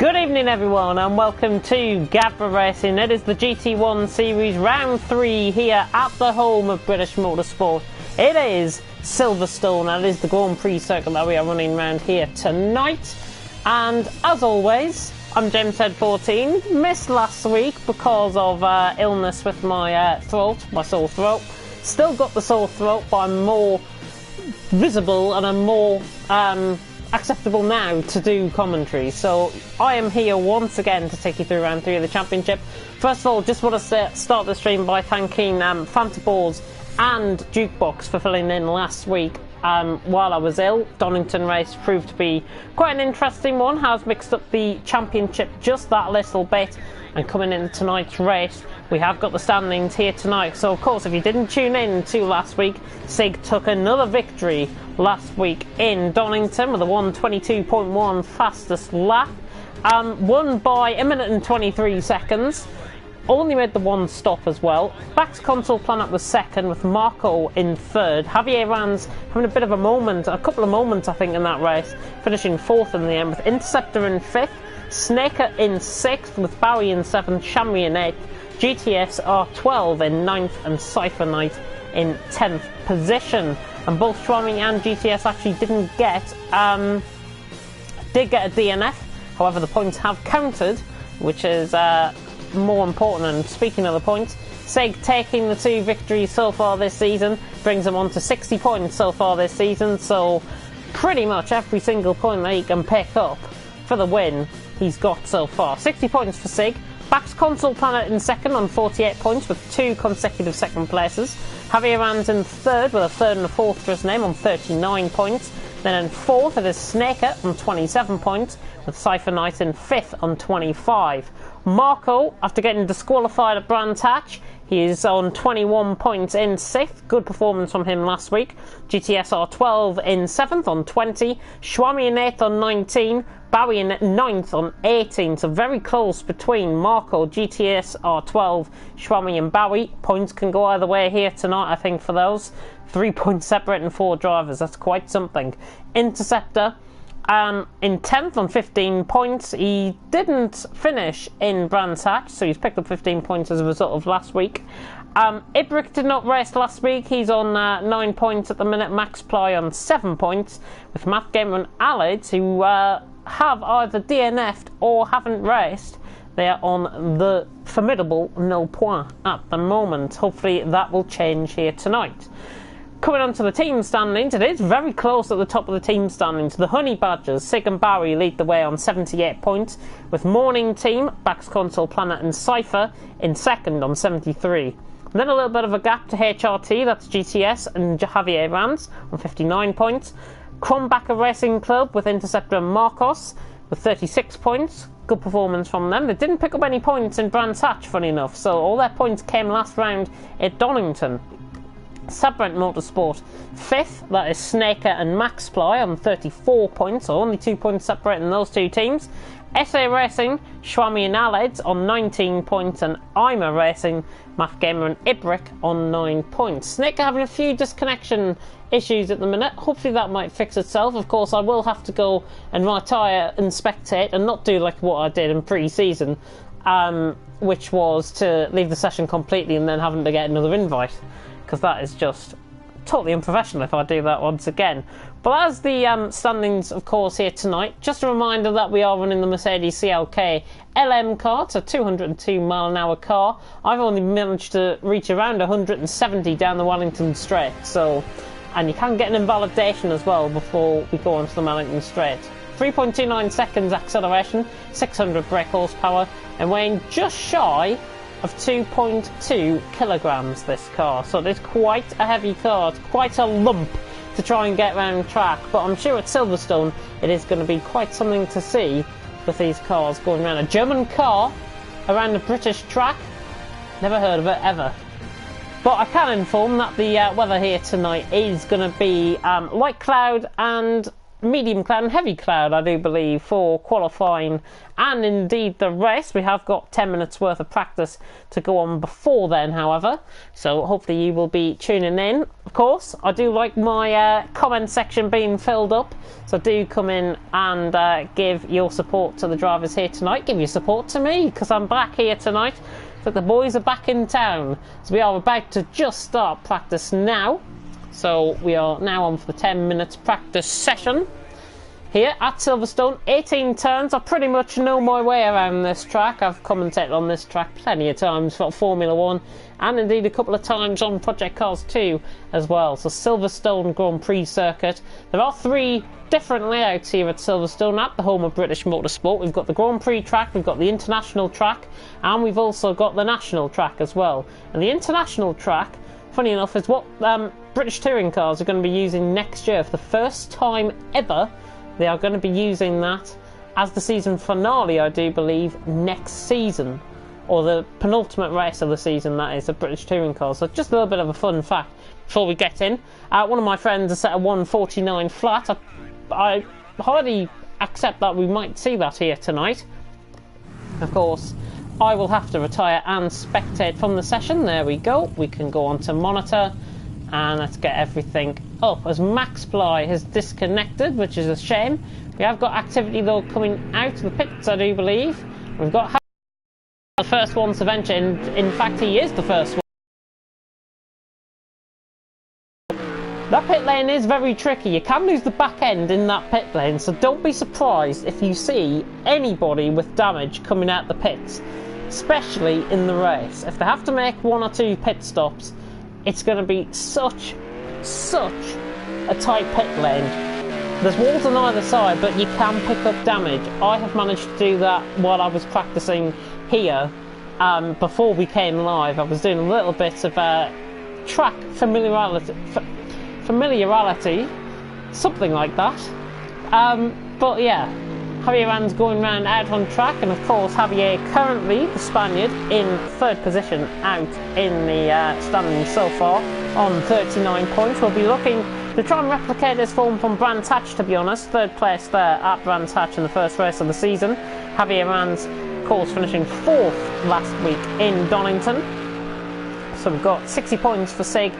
Good evening everyone and welcome to Gavra Racing. It is the GT1 series round 3 here at the home of British motorsport. It is Silverstone and it is the Grand Prix circuit that we are running around here tonight. And as always, I'm James Head 14. Missed last week because of illness with my throat, my sore throat. Still got the sore throat, but I'm more visible and I'm more acceptable now to do commentary. So I am here once again to take you through round 3 of the championship. First of all, just want to start the stream by thanking Fanta Balls and Jukebox for filling in last week while I was ill. Donington race proved to be quite an interesting one, has mixed up the championship just that little bit, and coming into tonight's race we have got the standings here tonight. So of course, if you didn't tune in to last week, Sig took another victory last week in Donington with a 1:22.1 fastest lap, won by a minute and 23 seconds. Only made the one stop as well. Back's Console Planet was second with Marco in third. Javier Ranz having a bit of a moment, a couple of moments I think in that race, finishing fourth in the end with Interceptor in fifth, Snaker in sixth with Bowie in seventh, Shamri in eighth, GTS R12 in ninth and Cypher Knight in 10th position. And both Shamri and GTS actually did get a DNF. However, the points have counted, which is more important. And speaking of the points, Sig taking the 2 victories so far this season brings him on to 60 points so far this season. So pretty much every single point that he can pick up for the win he's got so far. 60 points for Sig. Back's Console Planet in second on 48 points with 2 consecutive second places. Javier Ranz in third with a third and a fourth for his name on 39 points. Then in fourth it is Snaker on 27 points with Cypher Knight in fifth on 25. Marco, after getting disqualified at Brands Hatch, he is on 21 points in 6th. Good performance from him last week. GTS R12 in 7th on 20. Schwami in 8th on 19. Bowie in 9th on 18. So very close between Marco, GTS R12, Schwami and Bowie. Points can go either way here tonight, I think, for those. 3 points separating 4 drivers. That's quite something. Interceptor in 10th on 15 points. He didn't finish in Brands Hatch, so he's picked up 15 points as a result of last week. Ibrick did not race last week. He's on 9 points at the minute. Max Ply on 7 points with Matt Gamer and Allids, who have either DNF'd or haven't raced. They are on the formidable 0 point at the moment. Hopefully that will change here tonight. Coming on to the team standings, it is very close at the top of the team standings. The Honey Badgers, Sig and Barry, lead the way on 78 points, with Morning Team, Back's Console Planet and Cypher in second on 73. And then a little bit of a gap to HRT, that's GTS and Javier Ranz on 59 points. Krombacher Racing Club with Interceptor and Marcos with 36 points. Good performance from them. They didn't pick up any points in Brands Hatch, funny enough, so all their points came last round at Donington. Sabrent Motorsport 5th, that is Snaker and Max Ply on 34 points, so only 2 points separating those two teams. SA Racing, Schwami and Aleds on 19 points, and Ima Racing, Math Gamer and Ibrick on 9 points. Snaker having a few disconnection issues at the minute. Hopefully that might fix itself. Of course, I will have to go and retire and spectate and not do like what I did in pre-season, which was to leave the session completely and then having to get another invite, because that is just totally unprofessional if I do that once again. But as the standings, of course, here tonight, just a reminder that we are running the Mercedes CLK LM car. It's a 202 mile an hour car. I've only managed to reach around 170 down the Wellington Straight, so, and you can get an invalidation as well before we go onto the Wellington Straight. 3.29 seconds acceleration, 600 brake horsepower, and weighing just shy of 2.2 kilograms, this car. So it is quite a heavy car. It's quite a lump to try and get around track, but I'm sure at Silverstone it is going to be quite something to see with these cars going around. A German car around a British track? Never heard of it ever. But I can inform that the weather here tonight is going to be light cloud and medium cloud and heavy cloud, I do believe, for qualifying and indeed the race. We have got 10 minutes worth of practice to go on before then, however, so hopefully you will be tuning in. Of course, I do like my comment section being filled up, so do come in and give your support to the drivers here tonight. Give your support to me, because I'm back here tonight. So the boys are back in town, so we are about to just start practice now. So we are now on for the 10 minutes practice session here at Silverstone. 18 turns. I pretty much know my way around this track. I've commentated on this track plenty of times for Formula 1 and indeed a couple of times on Project Cars 2 as well. So Silverstone Grand Prix circuit. There are 3 different layouts here at Silverstone, at the home of British motorsport. We've got the Grand Prix track, we've got the international track, and we've also got the national track as well. And the international track, funny enough, is what British touring cars are going to be using next year. For the first time ever, they are going to be using that as the season finale, I do believe, next season. Or the penultimate race of the season, that is, of British touring cars. So just a little bit of a fun fact before we get in. One of my friends has set a 149 flat. I hardly accept that we might see that here tonight. Of course, I will have to retire and spectate from the session. There we go. We can go on to monitor. And let's get everything up, as Max Ply has disconnected, which is a shame. We have got activity though coming out of the pits, I do believe. We've got the first one to venture, and in fact he is the first one. That pit lane is very tricky. You can lose the back end in that pit lane, so don't be surprised if you see anybody with damage coming out the pits, especially in the race. If they have to make 1 or 2 pit stops, it's going to be such a tight pit lane. There's walls on either side, but you can pick up damage. I have managed to do that while I was practicing here. Before we came live, I was doing a little bit of track familiarity, something like that. But yeah, Javier Ran's going round out on track, and of course Javier, currently the Spaniard, in 3rd position out in the standings so far on 39 points. We'll be looking to try and replicate his form from Brands Hatch, to be honest. 3rd place there at Brands Hatch in the first race of the season. Javier Ran's, of course, finishing 4th last week in Donington. So we've got 60 points for Sig.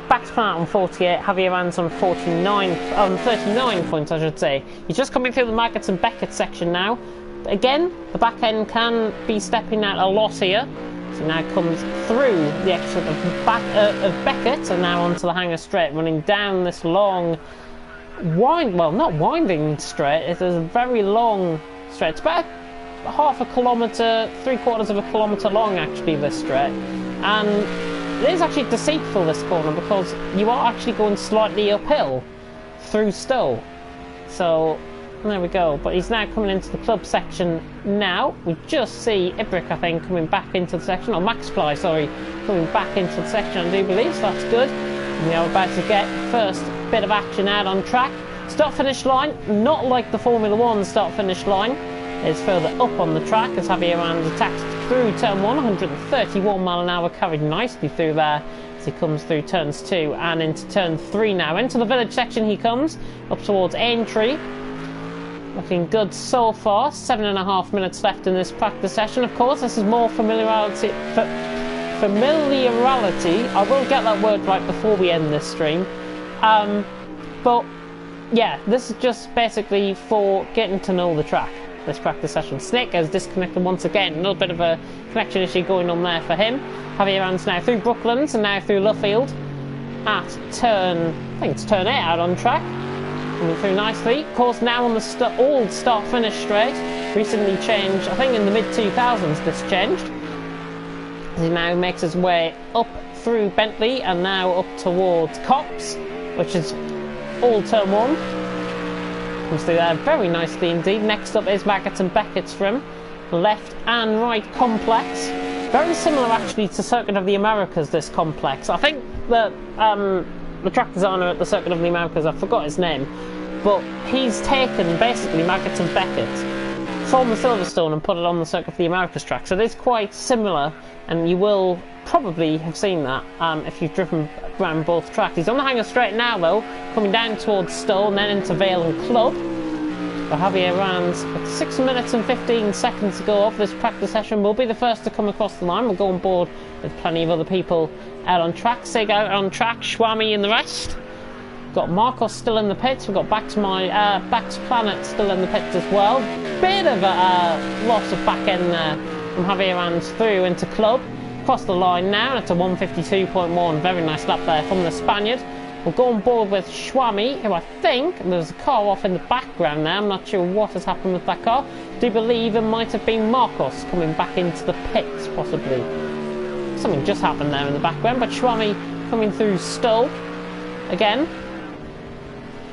Back to Planet on 48, Javier Ran's on 39 points, I should say. He's just coming through the Maggots and Beckett section now. Again, the back end can be stepping out a lot here. So now comes through the exit of Beckett and now onto the Hangar Straight, running down this long not winding straight, it is a very long straight. It's about half a kilometre, 3/4 of a kilometre long actually, this straight. And it is actually deceitful, this corner, because you are actually going slightly uphill through Stowe. So there we go. But he's now coming into the club section now. We just see Ibrick, I think, coming back into the section, or Max Fly, sorry, coming back into the section, I do believe, so that's good. And we are about to get first bit of action out on track. Start-finish line, not like the Formula 1 start-finish line, is further up on the track as Javier Ran's attacks through turn 1, 131 mile an hour, carried nicely through there as he comes through turns 2 and into turn 3 now. Into the village section he comes, up towards Aintree. Looking good so far. 7.5 minutes left in this practice session. Of course, this is more familiarity. I will get that word right before we end this stream. But yeah, this is just basically for getting to know the track, this practice session. Snake has disconnected once again. A little bit of a connection issue going on there for him. Javier Ran's now through Brooklands and now through Luffield at turn, I think it's turn 8 out on track. Coming through nicely. Of course, now on the old start-finish straight. Recently changed, I think in the mid-2000s this changed. He now makes his way up through Bentley and now up towards Cops, which is all turn 1. Comes through there very nicely indeed. Next up is Maggots and Beckett's for him. Left and right complex. Very similar actually to Circuit of the Americas, this complex. I think that the track designer at the Circuit of the Americas, I forgot his name, but he's taken basically Maggots and Beckett from the Silverstone and put it on the Circuit of the Americas track. So it is quite similar, and you will probably have seen that if you've driven around both tracks. He's on the hanger straight now though, coming down towards Stowe and then into Vale and Club. But Javier Ranz, with 6 minutes and 15 seconds to go off this practice session, will be the first to come across the line. We'll go on board with plenty of other people out on track. Sig out on track, Schwami and the rest. Got Marcos still in the pits. We've got Back to Planet still in the pits as well. Bit of a loss of back end there from Javier Ranz through into Club. Across the line now, it's a 152.1. Very nice lap there from the Spaniard. We'll go on board with Schwami, who I think there's a car off in the background there. I'm not sure what has happened with that car. I do believe it might have been Marcos coming back into the pits, possibly. Something just happened there in the background, but Schwami coming through Stowe again.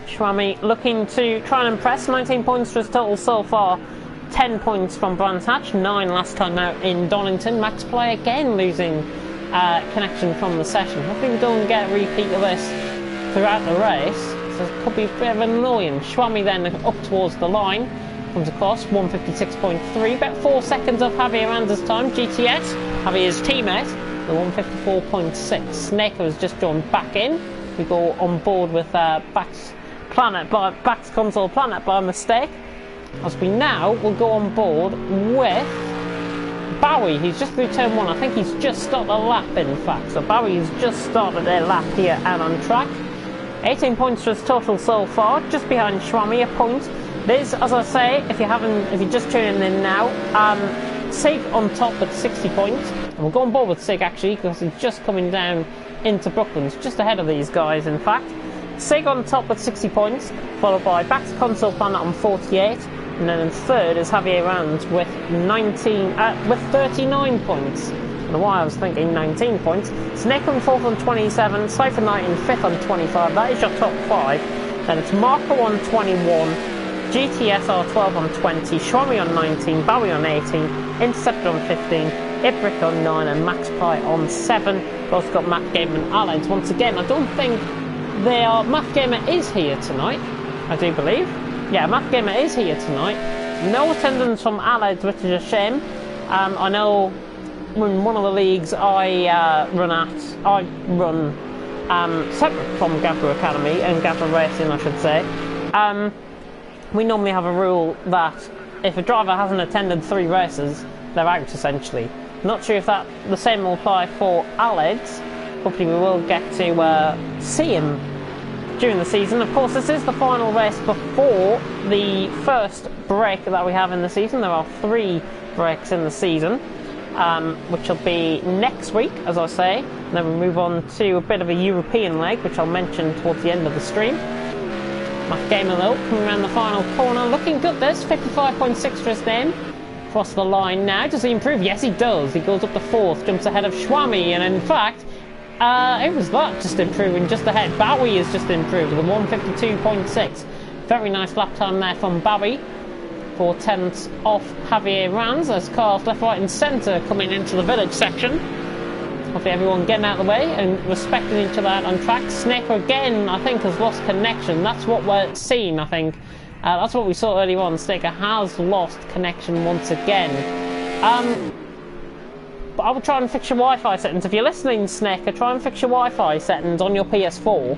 Schwami looking to try and impress. 19 points for his total so far. 10 points from Brands Hatch, 9 last time out in Donington. Max Play again losing connection from the session. Hopefully we don't get a repeat of this throughout the race, so it could be a bit of annoying. Schwami then up towards the line, comes across 156.3, about 4 seconds off Javier Ranz's time. GTS, Javier's teammate, the 154.6. Snaker has just joined back in. We go on board with Back's Console Planet by mistake. As we now will go on board with Bowie. He's just through turn 1. I think he's just started a lap, in fact. So Bowie's just started their lap here and on track. 18 points for his total so far, just behind Schwami, a point. There's, as I say, if you're just tuning in now, Sig on top with 60 points. And we'll go on board with Sig actually, because he's just coming down into Brooklands, just ahead of these guys, in fact. Sig on top with 60 points, followed by Back's Console Planet on 48. And then in third is Javier Ranz with 39 points. I don't know why I was thinking 19 points. Snake on 4th on 27, Cypher Knight in 5th on 25. That is your top 5. Then it's Marco on 21, GTS R12 on 20, Schwami on 19, Bowie on 18, Interceptor on 15, Ibrick on 9, and Max Pie on 7. We've also got Matt Gamer and Allied. Once again, I don't think Matt Gamer is here tonight, I do believe. Yeah, Matt Gamer is here tonight. No attendance from Allied, which is a shame. I know in one of the leagues I run separate from Gavra Academy and Gavra Racing, I should say. We normally have a rule that if a driver hasn't attended 3 races, they're out essentially. Not sure if the same will apply for Allied's. Hopefully we will get to see him during the season. Of course, this is the final race before the first break that we have in the season. There are 3 breaks in the season, which will be next week, as I say. And then we move on to a bit of a European leg, which I'll mention towards the end of the stream. Matt Gamer though, coming around the final corner, looking good this, 55.6 for his name. Across the line now, does he improve? Yes he does, he goes up to 4th, jumps ahead of Schwami, and in fact, it was that just improving just ahead. Bowie is just improved with a 152.6. Very nice lap time there from Bowie. 4 tenths off Javier Ranz as cars left, right and centre coming into the village section. Hopefully everyone getting out of the way and respecting each other out on track. Snaker again, I think, has lost connection. That's what we're seeing, I think. That's what we saw earlier on. Snaker has lost connection once again. But I will try and fix your Wi-Fi settings. If you're listening, Snaker, try and fix your Wi-Fi settings on your PS4.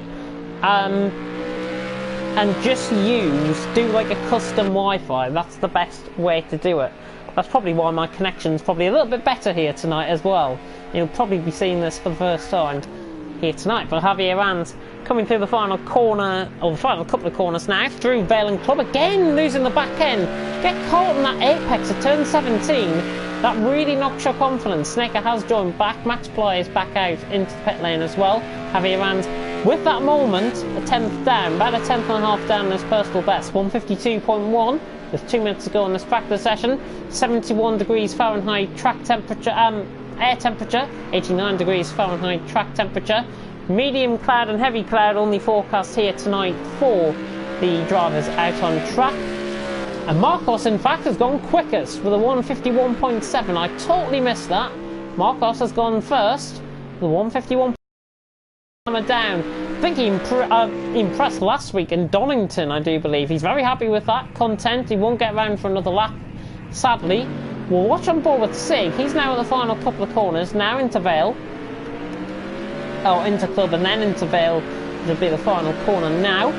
And just do like a custom Wi-Fi. That's the best way to do it. That's probably why my connection's probably a little bit better here tonight as well. You'll probably be seeing this for the first time here tonight. But Javier Ranz coming through the final corner, or the final couple of corners now, through Vale and Club, again losing the back end. Get caught in that apex at turn 17. That really knocks your confidence. Snaker has joined back. Max Ply is back out into the pit lane as well. Javier Ranz, with that moment, a 10th down, about a 10th and a half down in his personal best. 152.1. With 2 minutes to go in this practice session. 71 degrees Fahrenheit track temperature, air temperature. 89 degrees Fahrenheit track temperature. Medium cloud and heavy cloud only forecast here tonight for the drivers out on track. And Marcos, in fact, has gone quickest with a 151.7. I totally missed that. Marcos has gone first with a 151. Down. I think he impressed last week in Donington, I do believe. He's very happy with that content. He won't get around for another lap, sadly. We'll watch on board with Sig. He's now at the final couple of corners, now into Vale. Oh, into Club and then into Vale. It'll be the final corner now.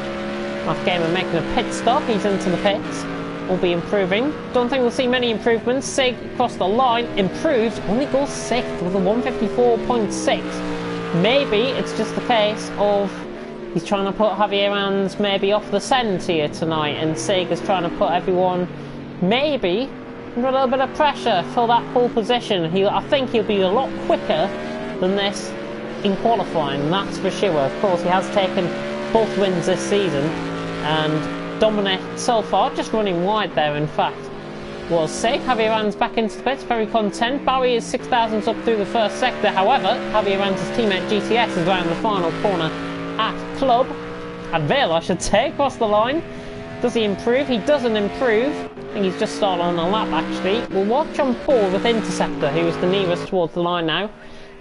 Matt Gamer making a pit stop. He's into the pits. Will be improving. Don't think we'll see many improvements. Sig across the line, improved, only goes 6th with a 154.6. Maybe it's just the case of he's trying to put Javier Ans maybe off the scent here tonight, and Sig is trying to put everyone maybe under a little bit of pressure for that pole position. I think he'll be a lot quicker than this in qualifying, that's for sure. Of course, he has taken both wins this season, and Dominic so far just running wide there, in fact, was Sig. Javier Ans back into the pits, very content. Barry is 6 thousandths up through the first sector. However, Javier Ans' teammate GTS is around the final corner at Club, at Vale I should say, across the line. Does he improve? He doesn't improve. I think he's just started on a lap actually. We'll watch on pole with Interceptor, who is the nearest towards the line now,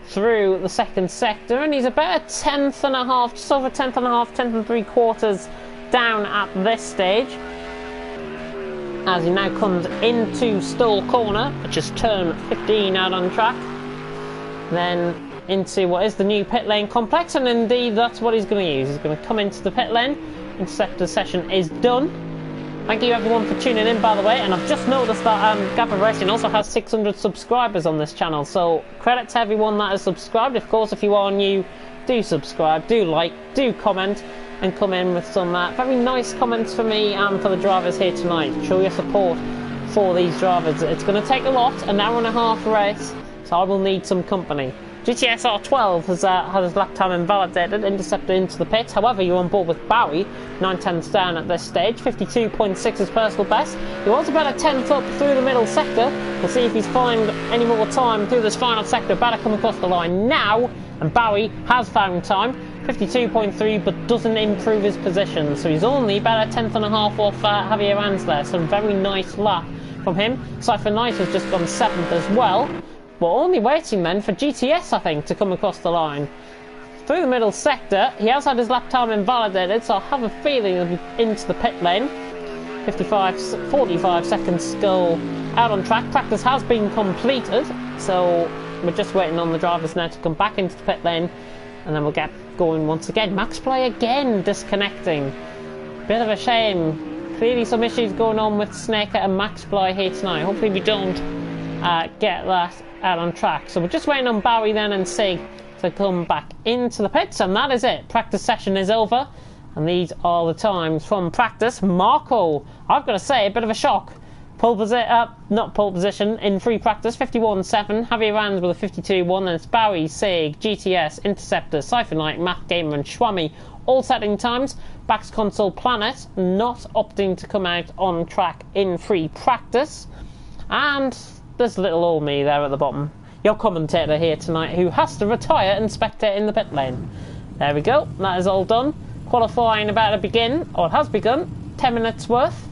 through the second sector, and he's about a 10th and a half, just over 10th and a half, 10th and 3/4 down at this stage, as he now comes into Stall Corner, which is turn 15 out on track, then into what is the new pit lane complex, and indeed that's what he's going to use. He's going to come into the pit lane. Interceptor session is done. Thank you everyone for tuning in, by the way, and I've just noticed that Gavra Racing also has 600 subscribers on this channel, so credit to everyone that has subscribed. Of course, if you are new, do subscribe, do like, do comment, and come in with some very nice comments for me and for the drivers here tonight. Show your support for these drivers. It's going to take a lot, an hour and a half race, so I will need some company. GTS R12 has had his lap time invalidated, Interceptor into the pits. However, you're on board with Bowie, 9/10ths down at this stage, 52.6 is personal best. He was about a 10th up through the middle sector. We'll see if he's found any more time through this final sector. About to come across the line now, and Bowie has found time, 52.3, but doesn't improve his position. So he's only about a 10th and a half off Javier Ans there. So very nice lap from him. Cypher Knight has just gone 7th as well. We're only waiting then for GTS, I think, to come across the line. Through the middle sector, he has had his lap time invalidated, so I have a feeling he'll be into the pit lane. 45 seconds still out on track. Practice has been completed, so we're just waiting on the drivers now to come back into the pit lane, and then we'll get going once again. Max Play again disconnecting. Bit of a shame. Clearly some issues going on with Snaker and Max Play here tonight. Hopefully we don't get that out on track. So we're just waiting on Bowie then and Sig to come back into the pits, and that is it. Practice session is over, and these are the times from practice. Marco, I've got to say, a bit of a shock. Not pole position in free practice, 51.7. Javier Ans with a 52.1, and it's Bowie, Sig, GTS, Interceptor, Cypher Knight, Matt Gamer, and Schwammy all setting times. Back's Console Planet not opting to come out on track in free practice, and there's little old me there at the bottom, your commentator here tonight, who has to retire and spectate in the pit lane. There we go, that is all done. Qualifying about to begin, or it has begun, 10 minutes worth.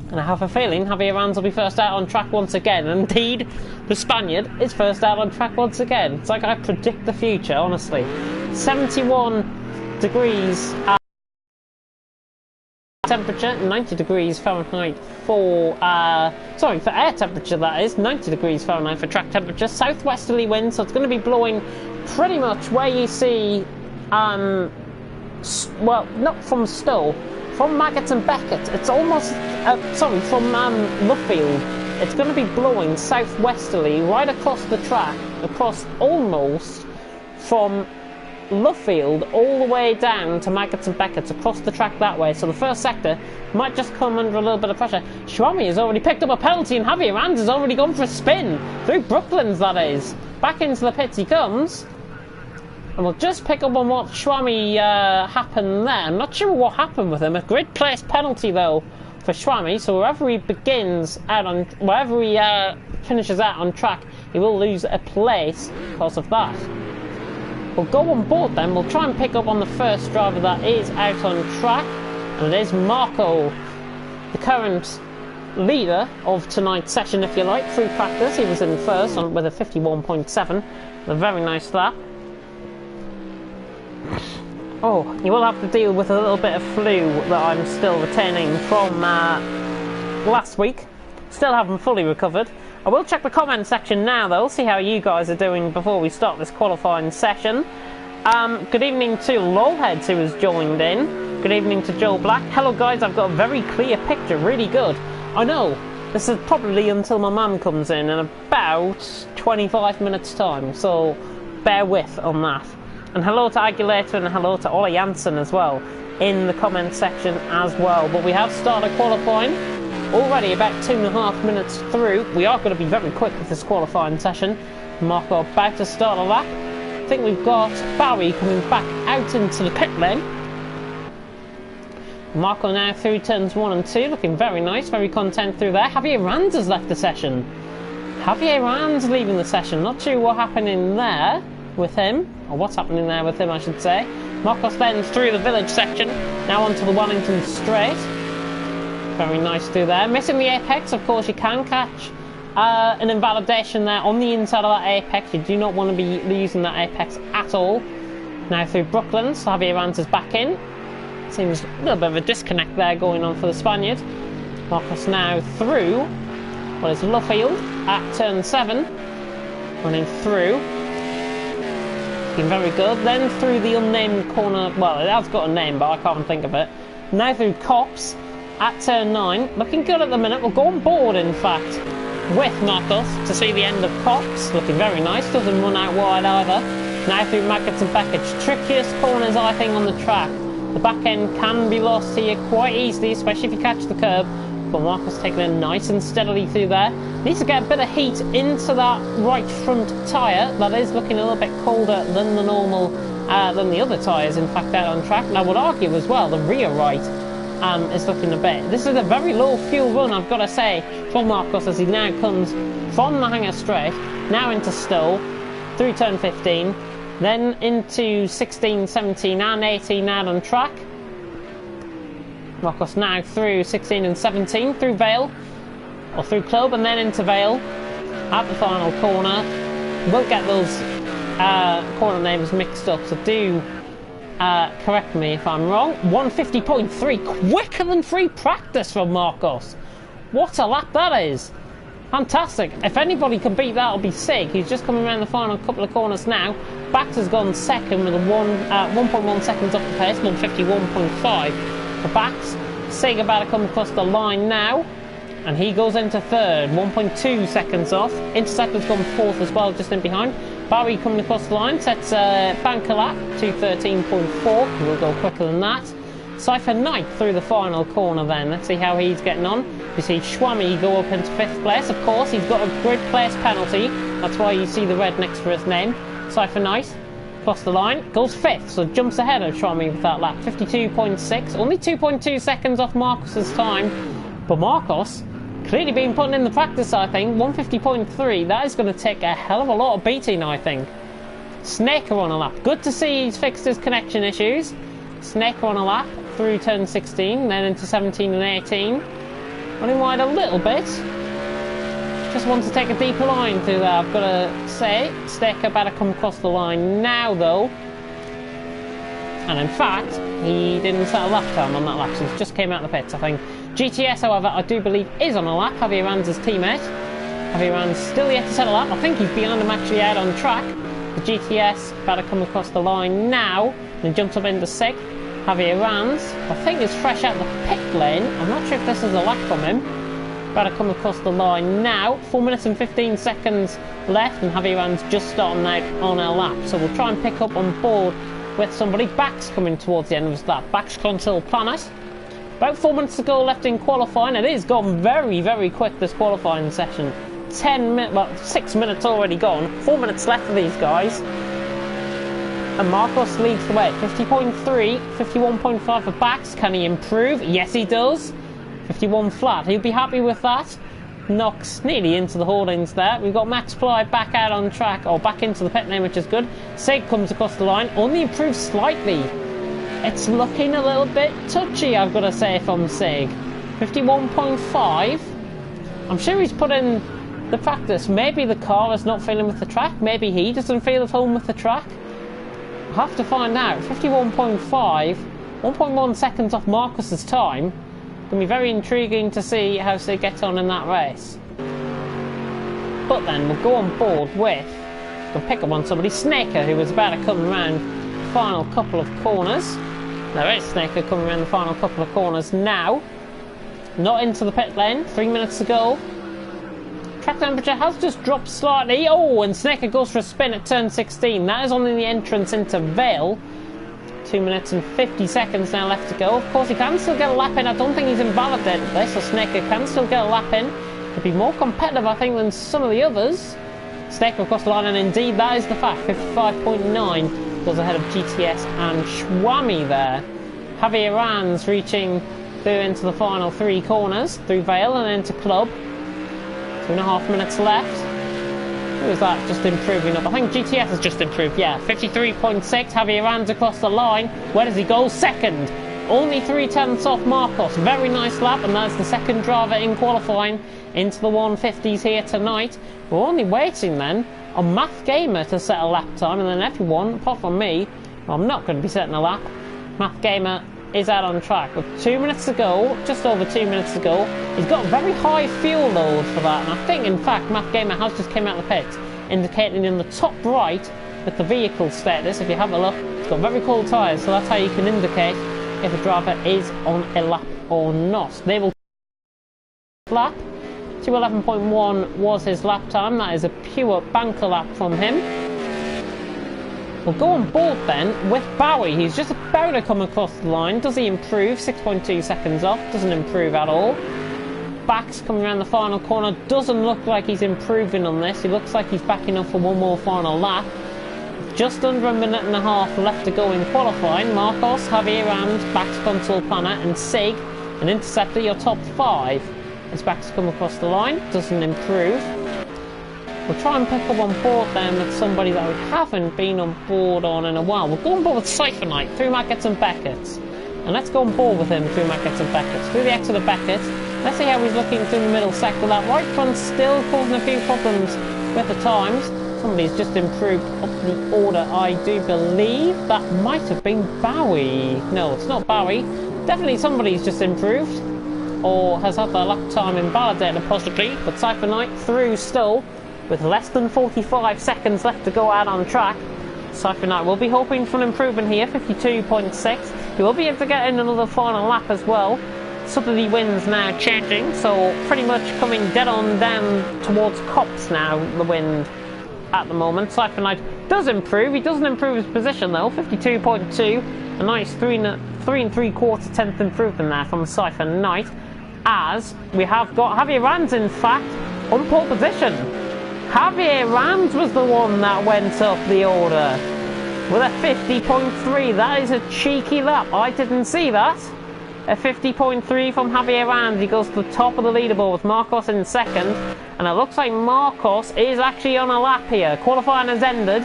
And I have a feeling Javier Ans will be first out on track once again. And indeed, the Spaniard is first out on track once again. It's like I predict the future, honestly. 71 degrees temperature, 90 degrees Fahrenheit for air temperature, that is. 90 degrees Fahrenheit for track temperature. Southwesterly wind, so it's going to be blowing pretty much where you see, well, not from Stowe, from Maggott and Beckett. It's almost, from Luffield. It's going to be blowing southwesterly right across the track, across almost from Luffield all the way down to Maggott and Beckett, across the track that way. So the first sector might just come under a little bit of pressure. Schwammy has already picked up a penalty, and Javier Ans has already gone for a spin through Brooklands, that is. Back into the pits he comes, and we'll just pick up on what Schwammy happened there. I'm not sure what happened with him. A grid place penalty though for Schwammy, so wherever he finishes out on track, he will lose a place because of that. We'll go on board then. We'll try and pick up on the first driver that is out on track, and it is Marco, the current leader of tonight's session, if you like. Free practice, he was in first with a 51.7, a very nice lap. Oh, you will have to deal with a little bit of flu that I'm still retaining from last week. Still haven't fully recovered. I will check the comment section now though, see how you guys are doing before we start this qualifying session. Good evening to Lolheads who has joined in. Good evening to Joel Black. Hello guys, I've got a very clear picture, really good. I know, this is probably until my mum comes in about 25 minutes time, so bear with on that. And hello to Agulator and hello to Ollie Jansen as well in the comment section as well. But we have started qualifying already about 2.5 minutes through. We are going to be very quick with this qualifying session. Marco about to start a lap. I think we've got Barry coming back out into the pit lane. Marco now through turns 1 and 2, looking very nice, very content through there. Javier Rands has left the session. Javier Rands leaving the session. Not sure what happened in there with him, or what's happening there with him I should say. Marcos then through the village section, now onto the Wellington straight. Very nice through there. Missing the apex, of course you can catch an invalidation there on the inside of that apex. You do not want to be losing that apex at all. Now through Brooklyn, so Javier Rands is back in. Seems a little bit of a disconnect there going on for the Spaniard. Marcos now through what is Luffield at turn 7. Running through. Looking very good. Then through the unnamed corner. Well, it has got a name, but I can't think of it. Now through Cops at turn 9. Looking good at the minute. We'll go on board, in fact, with Marcos to see the end of Cops. Looking very nice. Doesn't run out wide either. Now through Maggots and Beckett. Trickiest corners, I think, on the track. The back end can be lost here quite easily, especially if you catch the curb. But Marcos taking it nice and steadily through there. Needs to get a bit of heat into that right front tyre. That is looking a little bit colder than the normal, than the other tyres, in fact, out on track. And I would argue as well, the rear right is looking a bit. This is a very low fuel run, I've got to say, for Marcos as he now comes from the hangar straight, now into Stowe, through turn 15. Then into 16, 17 and 18 out on track. Marcos now through 16 and 17, through Vale, or through Club, and then into Vale at the final corner. Won't get those corner names mixed up, so do correct me if I'm wrong. 150.3, quicker than free practice from Marcos. What a lap that is. Fantastic. If anybody can beat that, it'll be Sig. He's just coming around the final couple of corners now. Bax has gone second with a 1.1 seconds off the pace, 151.5 for Bax. Sig about to come across the line now, and he goes into third, 1.2 seconds off. Interceptor's gone fourth as well, just in behind. Barry coming across the line, sets bank a lap, 2:13.4. We'll go quicker than that. Cypher Knight through the final corner then. Let's see how he's getting on. You see Schwammy go up into 5th place. Of course, he's got a grid place penalty. That's why you see the red next to his name. Cypher Knight across the line. Goes 5th, so jumps ahead of Schwammy with that lap. 52.6. Only 2.2 seconds off Marcos's time. But Marcos clearly been putting in the practice, I think. 150.3. That is going to take a hell of a lot of beating, I think. Snaker on a lap. Good to see he's fixed his connection issues. Snaker on a lap through turn 16, then into 17 and 18. Running wide a little bit. Just want to take a deeper line through there, I've got to say. Snaker better come across the line now, though. And in fact, he didn't set a lap time on that lap, so he just came out of the pits, I think. GTS, however, I do believe is on a lap. Javier Rands' teammate. Javier Rands still yet to set a lap. I think he's behind him actually out on track. The GTS better come across the line now. And he jumps up into 6th. Javier Rands, I think, is fresh out the pit lane. I'm not sure if this is a lap from him. Better come across the line now. 4 minutes and 15 seconds left, and Javier Rands just starting out on a lap. So we'll try and pick up on board with somebody. Bax coming towards the end of his lap. Bax Consul Planet. About 4 minutes to go left in qualifying. It is gone very, very quick, this qualifying session. 6 minutes already gone. 4 minutes left for these guys. And Marcos leads the way. 50.3, 51.5 for Bax. Can he improve? Yes, he does. 51 flat. He'll be happy with that. Knocks nearly into the holdings there. We've got Max Fly back out on track, or back into the pit lane, which is good. Sig comes across the line. Only improved slightly. It's looking a little bit touchy, I've got to say, from Sig. 51.5. I'm sure he's put in the practice. Maybe the car is not feeling with the track. Maybe he doesn't feel at home with the track. I'll have to find out. 51.5, 1.1 seconds off Marcus's time. Going to be very intriguing to see how they get on in that race. But then we'll go on board with, we'll pick up on somebody, Snaker, who was about to come around the final couple of corners. There is Snaker coming around the final couple of corners now. Not into the pit lane, 3 minutes to go. Track temperature has just dropped slightly. Oh, and Snaker goes for a spin at turn 16. That is only the entrance into Vale. 2 minutes and 50 seconds now left to go. Of course, he can still get a lap in. I don't think he's invalidated this, so Snaker can still get a lap in. He'll be more competitive, I think, than some of the others. Snaker across the line, and indeed, that is the fact. 55.9 goes ahead of GTS and Schwami there. Javier Ranz reaching through into the final 3 corners, through Vale and into Club. 2.5 minutes left. Who is that just improving up? I think GTS has just improved, yeah. 53.6, Javier Ranz across the line. Where does he go? Second. Only 0.3 off Marcos. Very nice lap, and that's the second driver in qualifying into the 150s here tonight. We're only waiting then on Math Gamer to set a lap time, and then everyone, apart from me, well, I'm not going to be setting a lap. Math Gamer is out on track with 2 minutes to go, just over 2 minutes to go. He's got a very high fuel load for that, and I think in fact Math Gamer has just came out of the pit, indicating in the top right with the vehicle status. If you have a look, it's got very cold tyres, so that's how you can indicate if a driver is on a lap or not. They will lap. 2:11.1 was his lap time. That is a pure banker lap from him. We'll go on board then with Bowie. He's just about to come across the line. Does he improve? 6.2 seconds off. Doesn't improve at all. Bax coming around the final corner. Doesn't look like he's improving on this. He looks like he's backing up for one more final lap. Just under a minute and a half left to go in qualifying. Marcos, Javier Ranz, Bax Console Planner and Sig, an Interceptor, your top 5. As Bax come across the line. Doesn't improve. We'll try and pick up on board then with somebody that we haven't been on board on in a while. We'll go on board with Cypher through Mackets and Beckett's. And let's go on board with him through Mackets and Beckett's. Through the exit of Beckett. Let's see how he's looking through the middle sector. That right front still causing a few problems with the times. Somebody's just improved up the order, I do believe. That might have been Bowie. No, it's not Bowie. Definitely somebody's just improved. Or has had their lap time invalidated possibly. But Cypher through still, with less than 45 seconds left to go out on track. Cypher will be hoping for an improvement here, 52.6. He will be able to get in another final lap as well. Southerly winds now changing, so pretty much coming dead on down towards Cops now, the wind at the moment. Cypher does improve. He doesn't improve his position though, 52.2. A nice 3 3/4 tenth improvement there from Cypher Knight. As we have got Javier Ranz in fact on pole position. Javier Ranz was the one that went up the order with a 50.3. That is a cheeky lap. I didn't see that. A 50.3 from Javier Ranz. He goes to the top of the leaderboard with Marcos in second. And it looks like Marcos is actually on a lap here. Qualifying has ended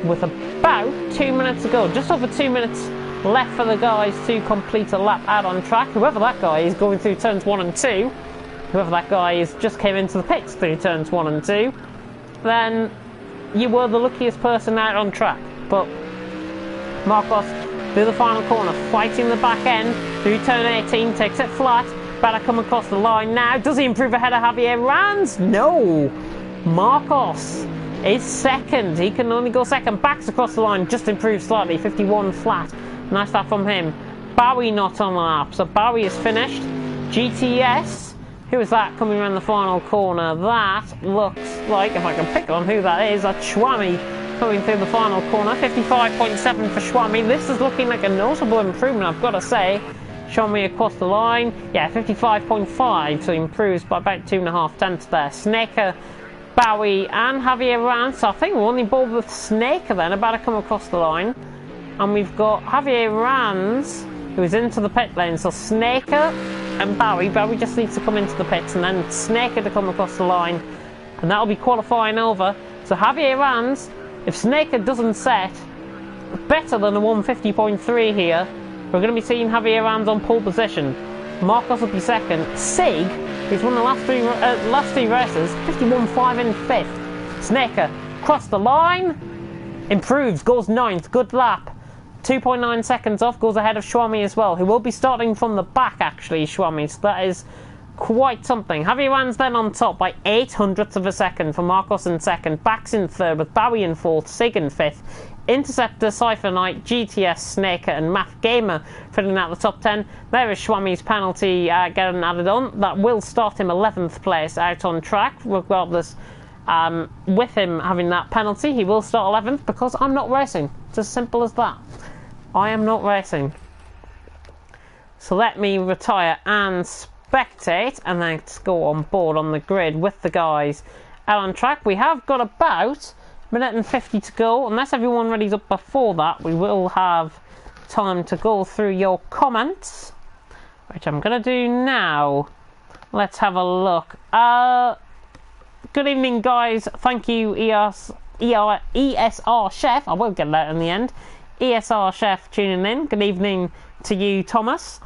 with about 2 minutes to go. Just over 2 minutes left for the guys to complete a lap out on track. Whoever that guy is going through turns 1 and 2. Whoever that guy is just came into the pits through turns 1 and 2. Then you were the luckiest person out on track. But Marcos through the final corner, fighting the back end through turn 18, takes it flat. Better come across the line now. Does he improve ahead of Javier Ranz? No. Marcos is second. He can only go second. Backs across the line, just improved slightly. 51 flat. Nice lap from him. Bowie not on the lap, so Bowie is finished. GTS. Who is that coming around the final corner? That looks like, if I can pick on who that is, that's Schwami coming through the final corner. 55.7 for Schwami. This is looking like a notable improvement, I've got to say. Schwami across the line. Yeah, 55.5, so he improves by about 2.5 tenths there. Snaker, Bowie and Javier Ranz. I think we're only bored with Snaker then, about to come across the line. And we've got Javier Ranz, who is into the pit lane. So Snaker and Bowie. Bowie just needs to come into the pits, and then Snaker to come across the line. And that'll be qualifying over. So Javier Ranz, if Snaker doesn't set better than a 150.3 here, we're going to be seeing Javier Ranz on pole position. Marcos will be second. Sig, who's won the last three races, 51.5 in 5th. Snaker, cross the line, improves, goes 9th, good lap. 2.9 seconds off, goes ahead of Schwami as well, who will be starting from the back actually, Schwami, so that is quite something. Javier Ran's then on top by 0.08 of a second for Marcos in second, Bax in third with Bowie in fourth, Sig in fifth, Interceptor, Cypher Knight, GTS, Snaker and Math Gamer filling out the top 10. There is Schwami's penalty getting added on. That will start him 11th place out on track, regardless. With him having that penalty, he will start 11th because I'm not racing. It's as simple as that. I am not racing. So let me retire and spectate, and then let's go on board on the grid with the guys out on track. We have got about a minute and 50 to go. Unless everyone ready's up before that, we will have time to go through your comments, which I'm going to do now. Let's have a look. Good evening, guys. Thank you, ESR Chef. I won't get that in the end. ESR Chef tuning in. Good evening to you, Thomas.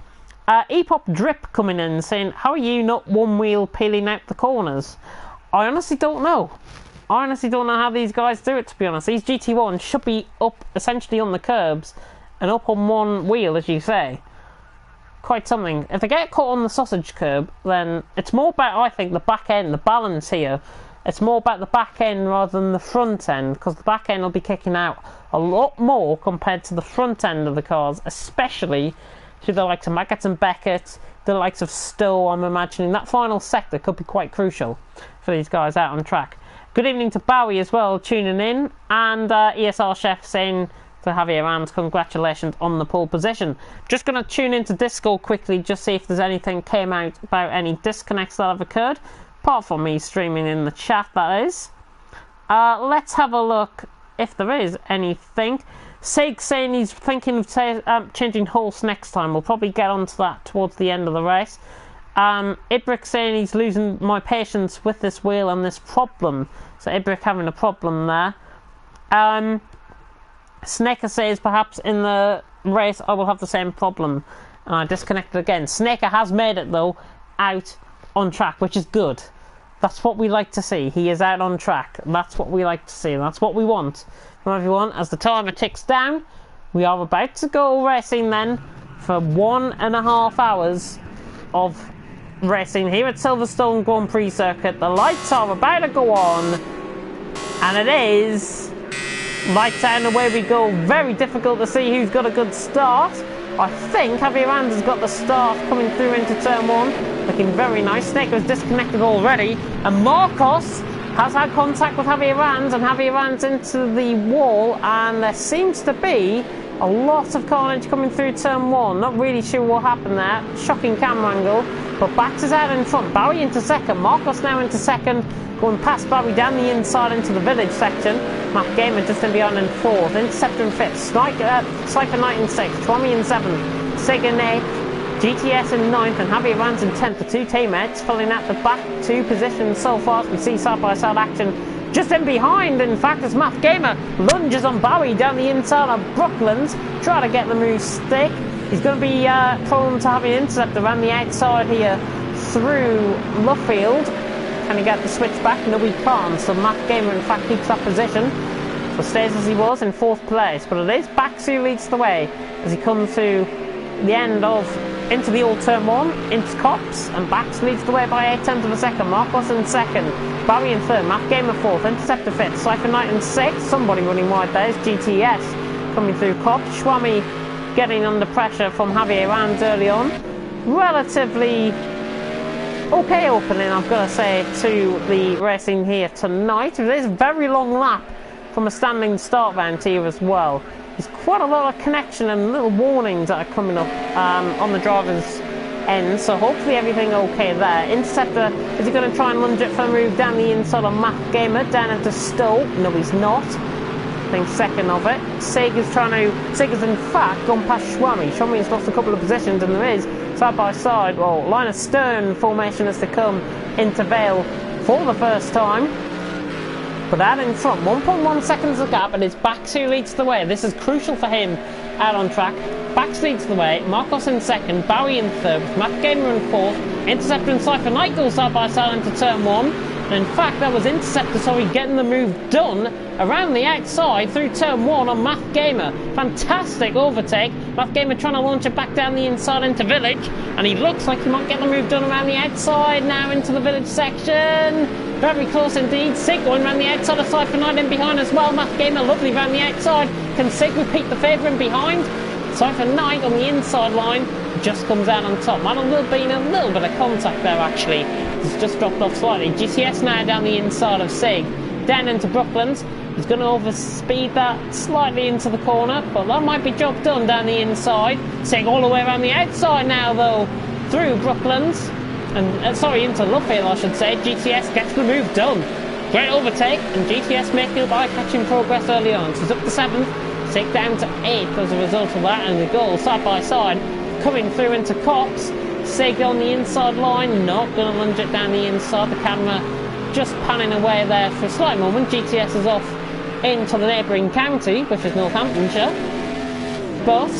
Epop Drip coming in saying, how are you not one wheel peeling out the corners? I honestly don't know. I honestly don't know how these guys do it, to be honest. These GT1 should be up essentially on the curbs and up on one wheel, as you say. Quite something. If they get caught on the sausage curb, then it's more about, I think, the back end, the balance here. It's more about the back end rather than the front end, because the back end will be kicking out a lot more compared to the front end of the cars, especially to the likes of Maggots and Beckett, the likes of Stowe. I'm imagining that final sector could be quite crucial for these guys out on track. Good evening to Bowie as well, tuning in, and ESR Chef saying to Javier Rand, congratulations on the pole position. Just going to tune into Discord quickly, just see if there's anything came out about any disconnects that have occurred, apart from me streaming in the chat, that is. Let's have a look if there is anything. Sig saying he's thinking of changing horse next time. We'll probably get onto that towards the end of the race. Ibrick saying he's losing my patience with this wheel and this problem. So Ibrick having a problem there. Snaker says perhaps in the race I will have the same problem. And I disconnected again. Snaker has made it though out on track, which is good. That's what we like to see. He is out on track. That's what we like to see. That's what we want from everyone. As the timer ticks down, we are about to go racing then for 1.5 hours of racing here at Silverstone Grand Prix circuit. The lights are about to go on, and it is lights out and away we go. Very difficult to see who's got a good start. I think Javier Rand has got the start coming through into turn 1, looking very nice. Snake was disconnected already, and Marcos has had contact with Javier Rand, and Javier Rand's into the wall, and there seems to be a lot of carnage coming through turn 1. Not really sure what happened there. Shocking camera angle. But Bax is out in front. Bowie into second. Marcos now into second. Going past Bowie down the inside into the village section. Matt Gamer just in behind in fourth. Interceptor in fifth. Cypher Knight in sixth. Twommy in seventh. Sig in eighth. GTS in ninth. And Javier Rand's in 10th. The two teammates filling out the back two positions so far. We see side-by-side action. Just in behind, in fact, as Math Gamer lunges on Bowie down the inside of Brooklands, trying to get the move stick. He's going to be prone to having an intercept around the outside here through Luffield. Can he get the switch back? No, he can't. So Math Gamer, in fact, keeps that position. So stays as he was in 4th place. But it is Bax who leads the way as he comes to the end of into the old turn 1, into Cops, and Bax leads the way by 0.8 of a second. Marcos in second, Bowie in third, Math Gamer fourth, Interceptor fifth, Cypher Knight in sixth. Somebody running wide there is GTS coming through Cops. Schwami getting under pressure from Javier Rand early on. Relatively okay opening, I've got to say, to the racing here tonight. It is a very long lap from a standing start round here as well. There's quite a lot of connection and little warnings that are coming up on the driver's end, so hopefully everything okay there. Interceptor, is he going to try and lunge it for a move down the inside of Math Gamer, down into Stowe? No, he's not. I think second of it. Sig is in fact gone past Schwami. Schwami has lost a couple of positions, and there is side by side, well, line of stern formation has to come into Vale for the first time. But out in front, 1.1 seconds of gap, and it's Bax who leads the way. This is crucial for him out on track. Bax leads the way, Marcos in second, Bowie in third, Math Gamer in fourth, Interceptor and Cypher Knight go side by side into turn 1. And in fact, that was Interceptor, sorry, getting the move done around the outside through turn 1 on Math Gamer. Fantastic overtake. Math Gamer trying to launch it back down the inside into Village, and he looks like he might get the move done around the outside now into the Village section. Very close indeed. Sig going around the outside of Cypher Knight in behind as well. Math Gamer lovely around the outside. Can Sig repeat the favour in behind? Cypher Knight on the inside line just comes out on top. Might have been a little bit of contact there actually. It's just dropped off slightly. GCS now down the inside of Sig. Down into Brooklands. He's going to overspeed that slightly into the corner, but that might be job done down the inside. Sig all the way around the outside now though, through Brooklands. And sorry, into Luffield I should say. GTS gets the move done. Great overtake, and GTS making up eye-catching progress early on. So he's up to 7th, Sig down to 8th as a result of that, and the goal side by side coming through into Cox. Sig on the inside line, not going to lunge it down the inside. The camera just panning away there for a slight moment. GTS is off into the neighbouring county, which is Northamptonshire. But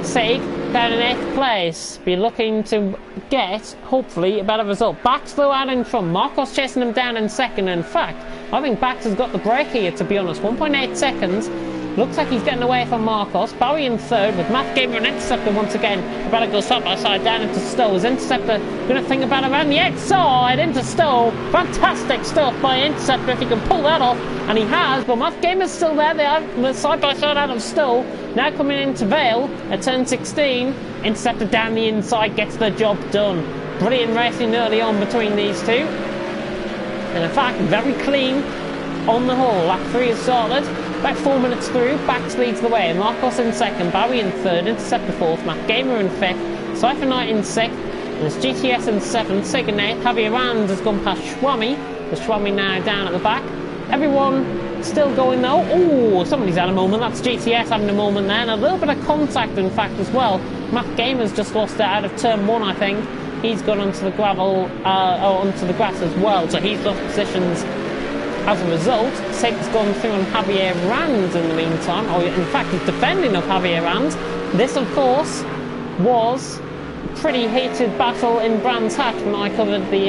Sig down in 8th place, be looking to get, hopefully, a better result. Bax though out in front, Marcos chasing him down in 2nd. In fact, I think Bax has got the break here, to be honest. 1.8 seconds. Looks like he's getting away from Marcos. Barry in 3rd with Matt Gamer and Interceptor once again. About to go side by side down into Stowe's. Interceptor going to think about around the outside into Stowe. Fantastic stuff by Interceptor if he can pull that off. And he has, but Matt Gamer's still there. They are side by side out of Stowe. Now coming into Vale at turn 16. Interceptor down the inside gets the job done. Brilliant racing early on between these two. And in fact, very clean on the whole. Lap 3 is sorted. About 4 minutes through, Bax leads the way. Marcos in 2nd, Barry in 3rd, Interceptor 4th, Matt Gamer in 5th, Cypher Knight in 6th, and it's GTS in 7th, Sig in 8th. Javier Rand has gone past Schwami. The Schwami now down at the back. Everyone still going though. Oh, somebody's had a moment. That's GTS having a moment there, and a little bit of contact in fact as well. Matt Gamer's just lost it out of turn 1, I think. He's gone onto the gravel, onto the grass as well, so he's lost positions. As a result, Sig's gone through on Javier Rand in the meantime. Oh, in fact, he's defending of Javier Rand. This, of course, was a pretty heated battle in Brands Hatch when I covered the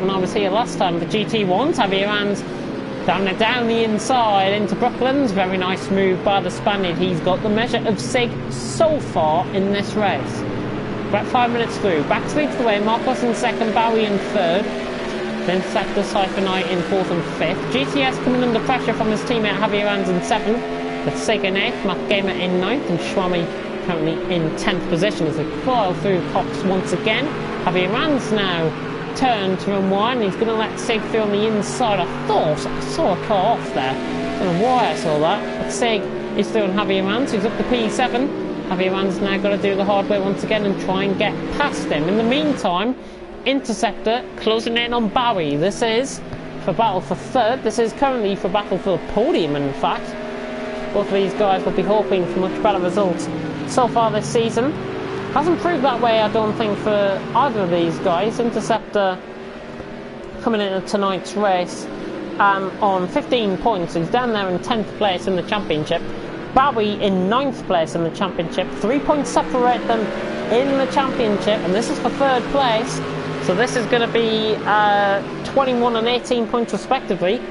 when I was here last time. The GT1, Javier Rand down the inside into Brooklands. Very nice move by the Spaniard. He's got the measure of Sig so far in this race. About 5 minutes through. Bax leads the way. Marcos in 2nd, Bowie in 3rd. Then Sector Cypher Knight in 4th and 5th. GTS coming under pressure from his teammate Javier Rand in 7th. With Sig in 8th, Matt Gamer in 9th, and Schwami currently in 10th position as they plough through Cox once again. Javier Rand's now turned to run wide, and he's going to let Sig through on the inside. I thought I saw a car off there. I don't know why I saw that. But Sig is through on Javier Rand, so he's up to P7. Javier Rand's now got to do the hard way once again and try and get past him. In the meantime, Interceptor closing in on Bowie. This is for battle for 3rd. This is currently for battle for the podium, in fact. Both of these guys will be hoping for much better results so far this season. Hasn't proved that way, I don't think, for either of these guys. Interceptor coming into tonight's race on 15 points. He's down there in 10th place in the championship. Bowie in 9th place in the championship. 3 points separate them in the championship, and this is for 3rd place. So this is going to be 21 and 18 points respectively.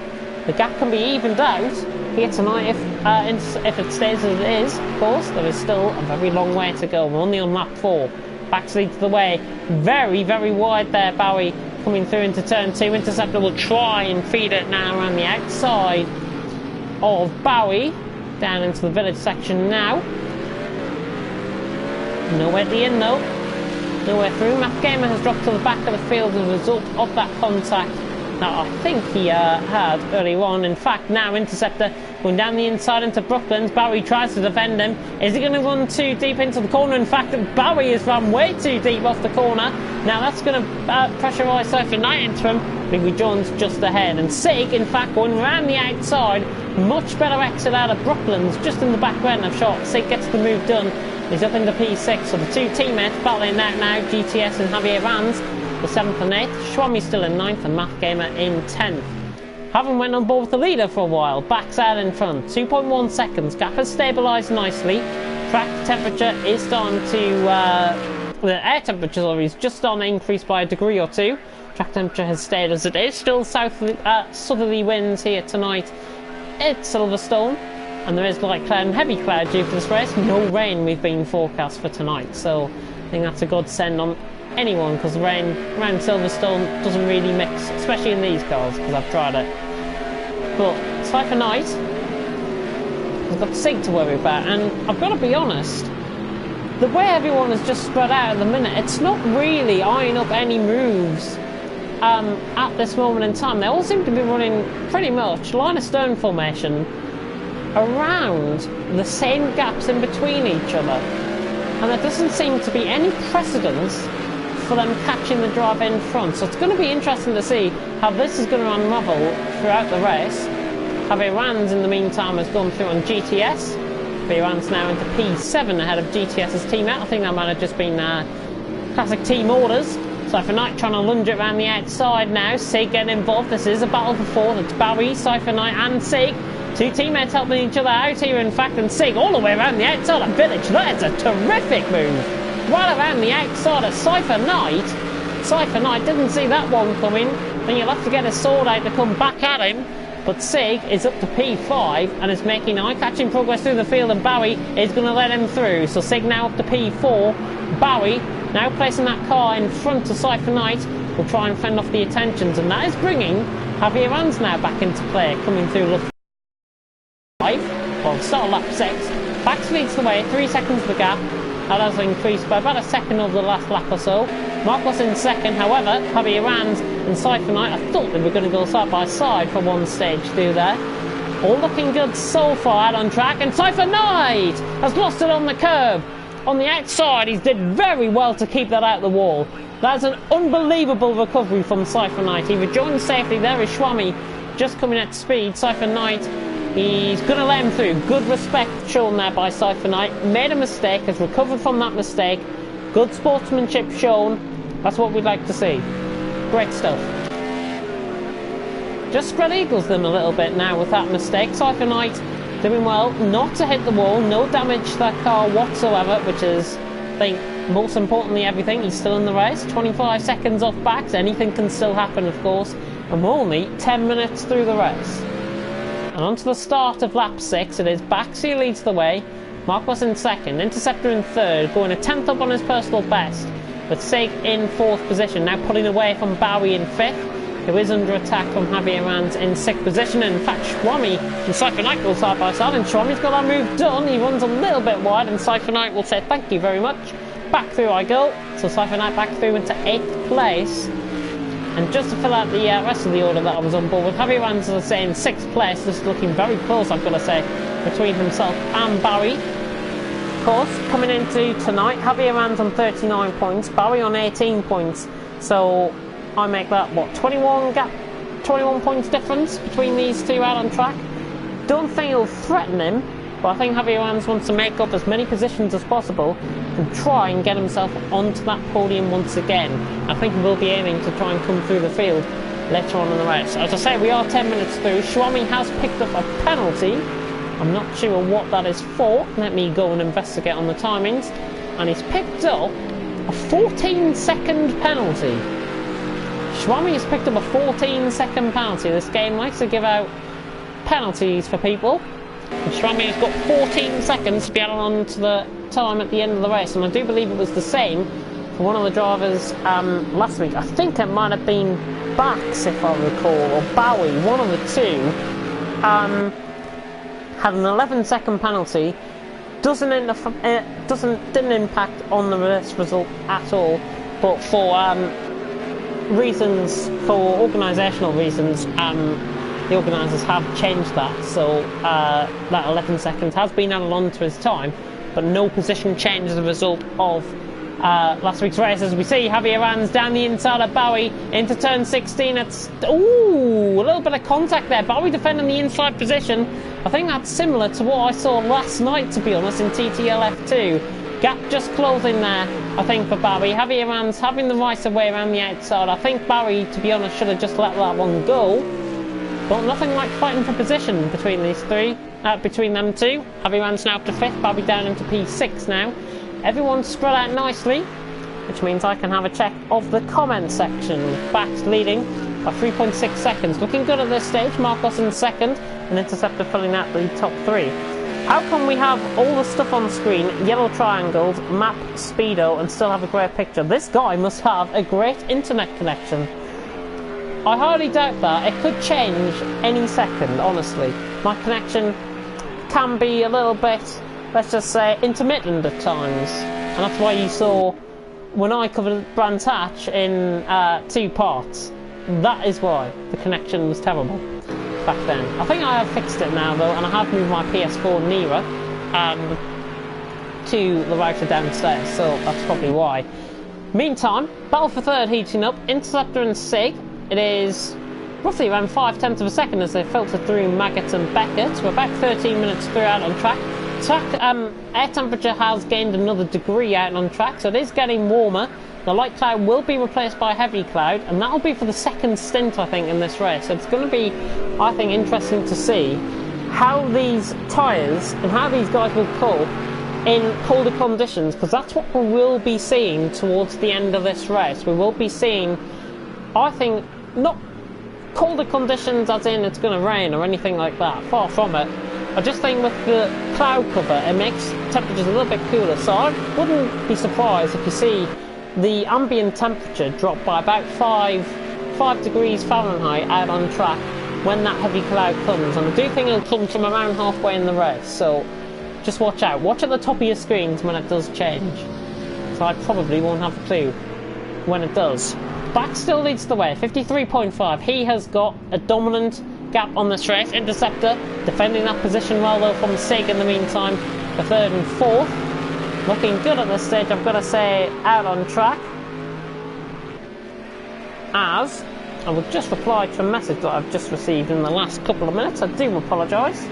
The gap can be evened out here tonight if it stays as it is. Of course, there is still a very long way to go. We're only on lap 4. Bax leads the way. Very, very wide there, Bowie coming through into turn 2. Interceptor will try and feed it now around the outside of Bowie. Down into the village section now. Nowhere at the end though. Nowhere through. Matt Gamer has dropped to the back of the field as a result of that contact that I think he had earlier on. In fact, now Interceptor going down the inside into Brooklands. Bowie tries to defend him. Is he going to run too deep into the corner? In fact, Bowie has run way too deep off the corner. Now that's going to pressurise Cypher Knight into him. Biggie Jones just ahead. And Sig, in fact, going around the outside. Much better exit out of Brooklands, just in the back end of shot. Sig gets the move done. He's up into P6, so the two teammates battling that now, GTS and Javier Rand, the 7th and 8th. Schwami still in 9th and Matt Gamer in 10th. Haven't went on board with the leader for a while. Backs out in front. 2.1 seconds. Gap has stabilised nicely. Track temperature is starting to The air temperature is just on increase by a degree or two. Track temperature has stayed as it is. Still southerly winds here tonight at Silverstone, and there is light cloud and heavy cloud due for this race. No rain we've been forecast for tonight, so I think that's a good send on anyone, because rain around Silverstone doesn't really mix, especially in these cars, because I've tried it. But Cypher Knight has got Sig to worry about, and I've got to be honest, the way everyone is just spread out at the minute, it's not really eyeing up any moves at this moment in time. They all seem to be running pretty much line of stone formation around the same gaps in between each other, and there doesn't seem to be any precedence for them catching the drive in front. So it's going to be interesting to see how this is going to unravel throughout the race. Javier Rands in the meantime has gone through on GTS. Javier Rands now into P7 ahead of GTS's teammate. I think that might have just been classic team orders. Cypher Knight trying to lunge it around the outside now. Sig getting involved. This is a battle for fourth. It's Barry, Cypher Knight and Sig. Two teammates helping each other out here, in fact, and Sig all the way around the outside of Village. That is a terrific move. Right around the outside of Cypher Knight. Cypher Knight didn't see that one coming. Then you'll have to get a sword out to come back at him. But Sig is up to P5 and is making eye-catching progress through the field, and Barry is going to let him through. So Sig now up to P4. Barry now placing that car in front of Cypher Knight will try and fend off the attentions, and that is bringing Javier Rands now back into play, coming through left 5. Well, start of lap 6. Bax leads the way, 3 seconds the gap. That has increased by about a second over the last lap or so. Marcos in second, however, Javier Rands and Cypher Knight, I thought they were going to go side by side for one stage through there. All looking good so far out on track, and Cypher Knight has lost it on the curb. On the outside, he's did very well to keep that out of the wall. That's an unbelievable recovery from Cypher Knight. He rejoined safely. There is Schwami just coming at speed. Cypher Knight, he's going to let him through. Good respect shown there by Cypher Knight. Made a mistake, has recovered from that mistake. Good sportsmanship shown. That's what we'd like to see. Great stuff. Just spread eagles them a little bit now with that mistake. Cypher Knight doing well not to hit the wall. No damage to that car whatsoever, which is, I think, most importantly everything. He's still in the race. 25 seconds off Bax. Anything can still happen, of course. And we're only 10 minutes through the race. And on to the start of lap 6. It is Bax who leads the way. Marcos in second. Interceptor in third. Going a 10th up on his personal best. With Sig in 4th position. Now pulling away from Bowie in 5th. Who is under attack from Javier Rands in 6th position. In fact, Schwami and Cypher Knight go side by side. And Schwami's got that move done. He runs a little bit wide. And Cypher Knight will say thank you very much. Back through I go. So Cypher Knight back through into 8th place. And just to fill out the rest of the order that I was on board with, Javier Rands, as I say, in 6th place. This is looking very close, I've got to say, between himself and Barry. Of course, coming into tonight, Javier Rands on 39 points, Barry on 18 points. So I make that, what, 21 points difference between these two out on track. Don't think it'll threaten him, but I think Javier Rands wants to make up as many positions as possible and try and get himself onto that podium once again. I think he will be aiming to try and come through the field later on in the race. As I say, we are 10 minutes through. Schwami has picked up a penalty. I'm not sure what that is for. Let me go and investigate on the timings. And he's picked up a 14-second penalty. Schwami has picked up a 14-second penalty. This game likes to give out penalties for people. And Schwami has got 14 seconds to be added on to the time at the end of the race. And I do believe it was the same for one of the drivers last week. I think it might have been Bax, if I recall, or Bowie, one of the two. Had an 11-second penalty. Didn't impact on the race result at all, but for organisational reasons, the organisers have changed that. So that 11 seconds has been added on to his time, but no position change as a result of last week's race. As we see, Javier Rands down the inside of Bowie into turn 16. It's a little bit of contact there. Bowie defending the inside position. I think that's similar to what I saw last night, to be honest, in TTLF2. Gap just closing there, I think, for Barry. Javier Rands having the right of way around the outside. I think Barry, to be honest, should have just let that one go. But nothing like fighting for position between these three, between them two. Javier Rands now up to 5th, Barry down into P6 now. Everyone's spread out nicely. which means I can have a check of the comment section. Bax leading by 3.6 seconds. Looking good at this stage. Marcos in second, and Interceptor filling out the top three. How can we have all the stuff on screen, yellow triangles, map, speedo, and still have a great picture? This guy must have a great internet connection. I highly doubt that. It could change any second, honestly. My connection can be a little bit, let's just say, intermittent at times. And that's why you saw, when I covered Brands Hatch in 2 parts, that is why the connection was terrible back then. I think I have fixed it now though, and I have moved my PS4 nearer to the router downstairs, so that's probably why. Meantime, battle for third heating up. Interceptor and Sig. It is roughly around 0.5 of a second as they filter through Maggot and Beckett. We're about 13 minutes through out on track. Air temperature has gained another degree out on track, so it is getting warmer. The light cloud will be replaced by a heavy cloud, and that will be for the second stint, I think, in this race. So it's going to be, I think, interesting to see how these tyres and how these guys will pull in colder conditions, because that's what we will be seeing towards the end of this race. We will be seeing, I think, not colder conditions as in it's going to rain or anything like that, far from it. I just think with the cloud cover, it makes temperatures a little bit cooler, so I wouldn't be surprised if you see the ambient temperature drop by about 5 degrees Fahrenheit out on track when that heavy cloud comes, and I do think it'll come from around halfway in the race, so just watch out. Watch at the top of your screens when it does change, so I probably won't have a clue when it does. Bax still leads the way, 53.5. He has got a dominant gap on this race. Interceptor defending that position well though from Sig in the meantime for third and fourth. Looking good at this stage, I've got to say, out on track. As I will just reply to a message that I've just received in the last couple of minutes. I do apologise.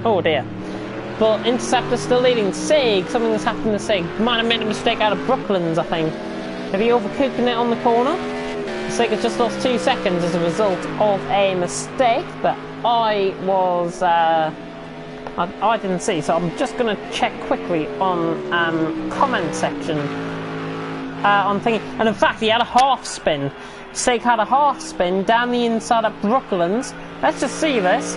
Oh dear. But Interceptor still leading. Sig, something that's happened to Sig. Might have made a mistake out of Brooklands, I think. Have you overcooking it on the corner? Sig has just lost 2 seconds as a result of a mistake that I was I didn't see, so I'm just going to check quickly on comment section on thingy. And in fact, he had a half spin. Sig had a half spin down the inside of Brooklands. Let's just see this.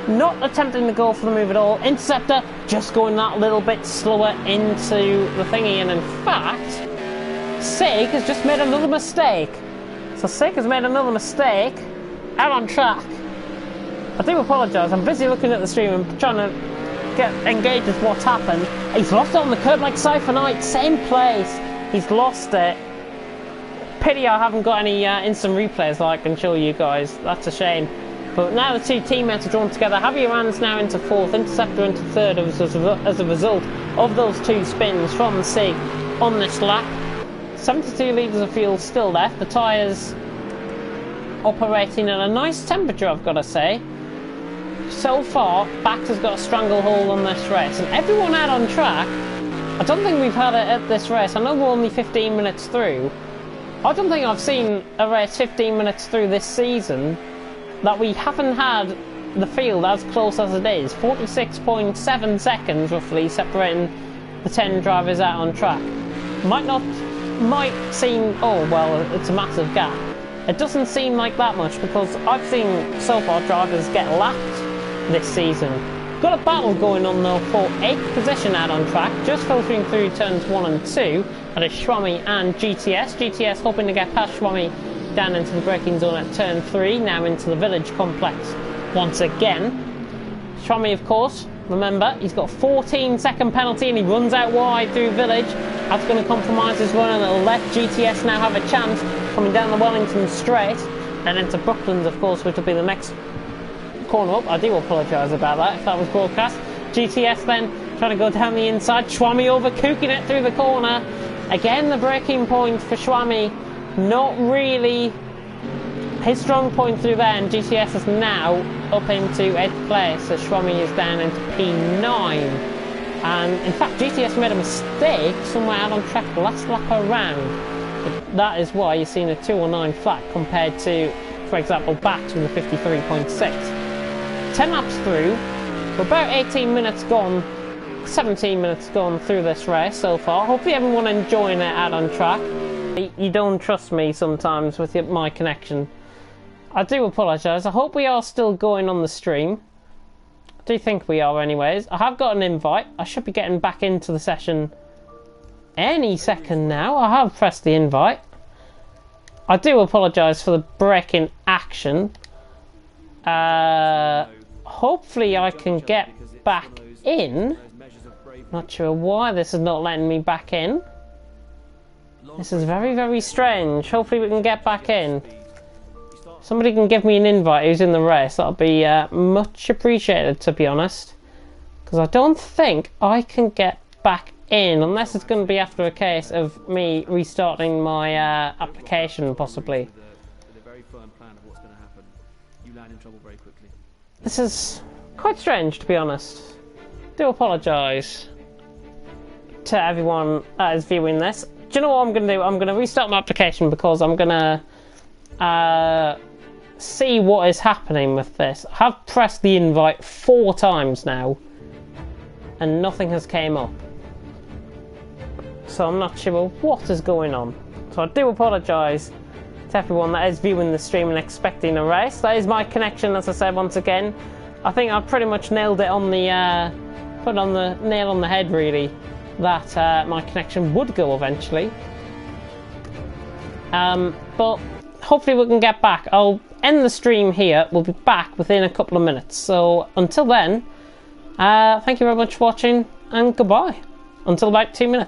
Not attempting to go for the move at all. Interceptor just going that little bit slower into the thingy, and in fact, Sig has just made another mistake. So Sig has made another mistake out on track. I do apologise, I'm busy looking at the stream and trying to get engaged with what's happened. He's lost it on the curb like Siphonite, same place. He's lost it. Pity I haven't got any instant replays that I can show you guys. That's a shame. But now the two teammates are drawn together. Javier Ran's now into fourth, Interceptor into third as a result of those 2 spins from Sig on this lap. 72 litres of fuel still left. The tyres operating at a nice temperature, I've got to say. So far, Bax has got a stranglehold on this race, and everyone out on track. I don't think we've had it at this race. I know we're only 15 minutes through. I don't think I've seen a race 15 minutes through this season that we haven't had the field as close as it is. 46.7 seconds roughly separating the 10 drivers out on track. Might seem, oh well, it's a massive gap. It doesn't seem like that much, because I've seen so far drivers get lapped this season. Got a battle going on though for 8th position out on track, just filtering through turns 1 and 2. That is Schwami and GTS. GTS hoping to get past Schwami down into the braking zone at turn 3, now into the village complex once again. Schwami, of course, remember, he's got a 14-second penalty and he runs out wide through village. That's going to compromise his run, and it'll let GTS now have a chance coming down the Wellington straight and into Brooklands, of course, which will be the next corner up. I do apologise about that if that was broadcast. GTS then trying to go down the inside. Schwami overcooking it through the corner. Again, the braking point for Schwami, not really his strong point through there, and GTS is now up into 8th place, so Schwami is down into P9. And in fact, GTS made a mistake somewhere out on track the last lap around. But that is why you're seeing a 209 flat compared to, for example, Bax with a 53.6. 10 laps through, We're about 18 minutes gone, 17 minutes gone through this race so far. Hopefully everyone enjoying it out on track. You don't trust me sometimes with my connection. I do apologise. I hope we are still going on the stream. I do think we are anyways. I have got an invite. I should be getting back into the session any second now. I have pressed the invite. I do apologise for the break in action. Hopefully I can get back in. Not sure why this is not letting me back in. This is very, very strange. Hopefully we can get back in. Somebody can give me an invite who's in the race. That'll be much appreciated, to be honest. Because I don't think I can get back in, unless it's going to be after a case of me restarting my application, possibly. This is quite strange, to be honest. Do apologise to everyone that is viewing this. Do you know what I'm going to do? I'm going to restart my application because I'm going to see what is happening with this. I have pressed the invite 4 times now and nothing has came up. So I'm not sure what is going on. So I do apologise to everyone that is viewing the stream and expecting a race. That is my connection, as I said once again. I think I've pretty much nailed it on the put on the nail on the head, really, that my connection would go eventually. But hopefully we can get back. I'll end the stream here. We'll be back within a couple of minutes. So until then, thank you very much for watching and goodbye. Until about 2 minutes.